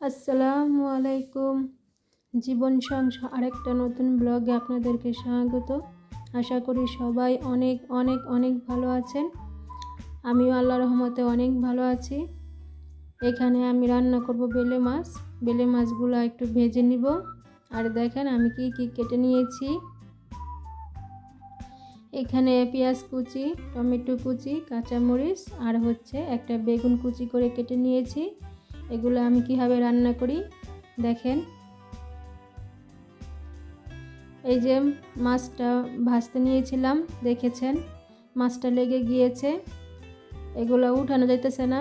আসসালামু আলাইকুম। জীবন সংসার আরেকটা নতুন ব্লগে আপনাদেরকে স্বাগত। আশা করি সবাই অনেক অনেক অনেক ভালো আছেন। আমিও আল্লাহর রহমতে অনেক ভালো আছি। এখানে আমি রান্না করব বেলে মাছ। বেলে মাছগুলো একটু ভেজে নিব। আর দেখেন আমি কি কি কেটে নিয়েছি। এখানে পেঁয়াজ কুচি, টমেটো কুচি, কাঁচামরিচ আর একটা বেগুন কুচি করে কেটে নিয়েছি। এগুলো আমি কিভাবে রান্না করি দেখেন। এই যে মাছটা ভাজতে নিয়েছিলাম, দেখেছেন মাছটা লেগে গিয়েছে, এগুলো উঠানো যাইতেছে না।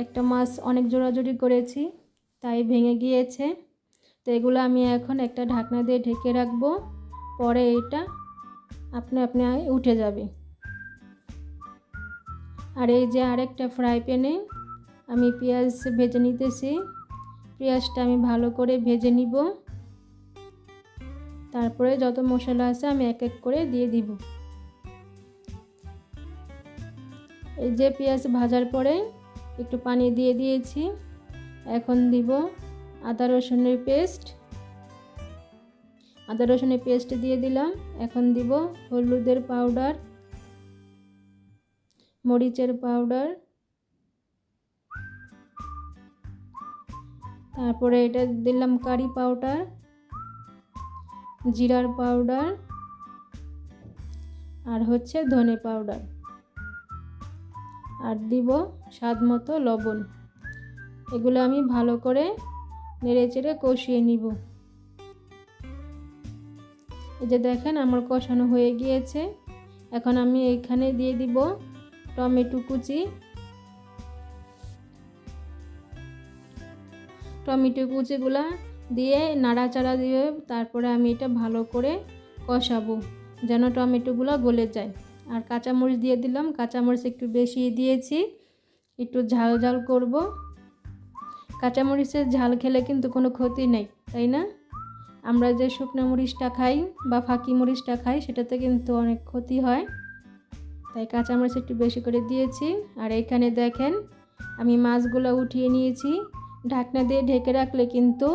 একটা মাছ অনেক জোড়াজোড়ি করেছি তাই ভেঙে গিয়েছে। তো এগুলো আমি এখন একটা ঢাকনা দিয়ে ঢেকে রাখবো, পরে এটা আপনি উঠে যাবে। আর এই যে আরেকটা ফ্রাই প্যানে আমি পেঁয়াজ ভেজে নিতেছি। পেঁয়াজটা আমি ভালো করে ভেজে নিব, তারপরে যত মশলা আছে আমি এক এক করে দিয়ে দিব। এই যে পেঁয়াজ ভাজার পরে একটু পানি দিয়ে দিয়েছি। এখন দিব আদা রসুনের পেস্ট দিয়ে দিলাম। এখন দিব হলুদের পাউডার, মরিচের পাউডার, তারপরে এটা দিলাম কারি পাউডার, জিরার পাউডার আর ধনে পাউডার, আর দিব স্বাদ মতো লবণ। এগুলো আমি ভালো করে নেড়েচেড়ে কষিয়ে নিব। এই যে দেখেন আমার কষানো হয়ে গিয়েছে। এখন আমি এখানে দিয়ে দিব টমেটো কুচি। টমেটো কুচিগুলা দিয়ে নাড়াচাড়া দিয়ে তারপরে আমি এটা ভালো করে কষাবো যেন টমেটোগুলো গলে যায়। আর কাঁচামরিচ দিয়ে দিলাম, কাঁচামরিচ একটু বেশি দিয়েছি, একটু ঝাল ঝাল করব। কাঁচামরিচের ঝাল খেলে কিন্তু কোনো ক্ষতি নেই, তাই না? আমরা যে শুকনো মরিচটা খাই বা ফাঁকি মরিচটা খাই সেটাতে কিন্তু অনেক ক্ষতি হয়, তাই কাঁচামরিচ একটু বেশি করে দিয়েছি। আর এখানে দেখেন আমি মাছগুলো উঠিয়ে নিয়েছি। ঢাকনা দিয়ে ঢেকে রাখলে কিন্তু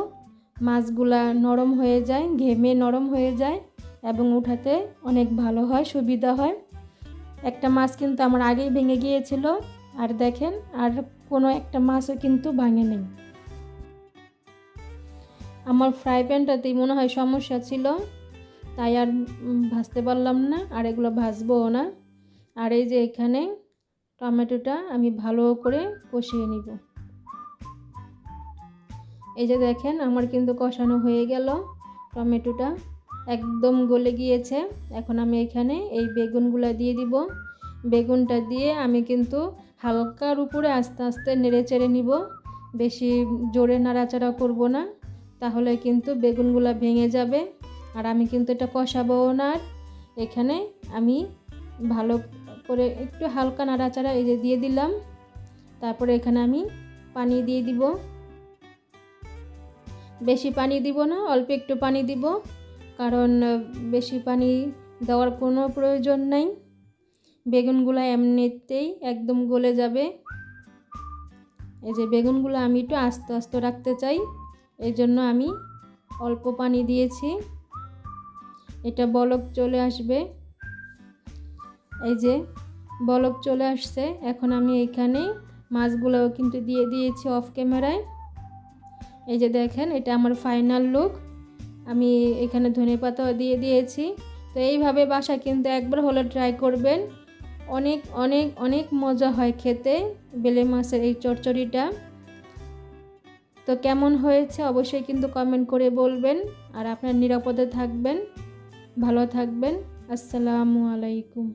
মাছগুলা নরম হয়ে যায়, ঘেমে নরম হয়ে যায় এবং উঠাতে অনেক ভালো হয়, সুবিধা হয়। একটা মাছ কিন্তু আমার আগেই ভেঙে গিয়েছিল, আর দেখেন আর কোনো একটা মাছও কিন্তু ভাঙে নেই। আমার ফ্রাই প্যানটাতেই মনে হয় সমস্যা ছিল, তাই আর ভাজতে পারলাম না, আর এগুলো ভাজবও না। আর এই যে এখানে টমেটোটা আমি ভালো করে কষিয়ে নিব। এই যে দেখেন আমার কিন্তু কষানো হয়ে গেল, টমেটোটা একদম গলে গিয়েছে। এখন আমি এখানে এই বেগুনগুলো দিয়ে দিব। বেগুনটা দিয়ে আমি কিন্তু হালকার উপরে আস্তে আস্তে নেড়ে চেড়ে নিব, বেশি জোরে নাড়াচাড়া করব না, তাহলে কিন্তু বেগুনগুলো ভেঙে যাবে। আর আমি কিন্তু এটা কষাবো না। এখানে আমি ভালো করে একটু হালকা নাড়াচাড়া এই যে দিয়ে দিলাম। তারপরে এখানে আমি পানি দিয়ে দিব। বেশি পানি দিব না, অল্প একটু পানি দিব, কারণ বেশি পানি দেওয়ার কোনো প্রয়োজন নাই। বেগুনগুলো এমনিতেই একদম গলে যাবে। এই যে বেগুনগুলো আমি একটু আস্তে আস্তে রাখতে চাই, এই জন্য আমি অল্প পানি দিয়েছি। এটা বলক চলে আসবে। এই যে বলক চলে আসছে। এখন আমি এখানে মাছগুলোও কিন্তু দিয়ে দিয়েছি অফ ক্যামেরায়। এই যে দেখেন এটা আমার ফাইনাল লুক। আমি এখানে ধনেপাতাও দিয়ে দিয়েছি। তো এইভাবে বাসায় কিন্তু একবার হলে ট্রাই করবেন, অনেক অনেক অনেক মজা হয় খেতে বেলে মাছের এই চচ্চড়িটা। তো কেমন হয়েছে অবশ্যই কিন্তু কমেন্ট করে বলবেন। আর আপনার নিরাপদে থাকবেন, ভালো থাকবেন। আসসালামু আলাইকুম।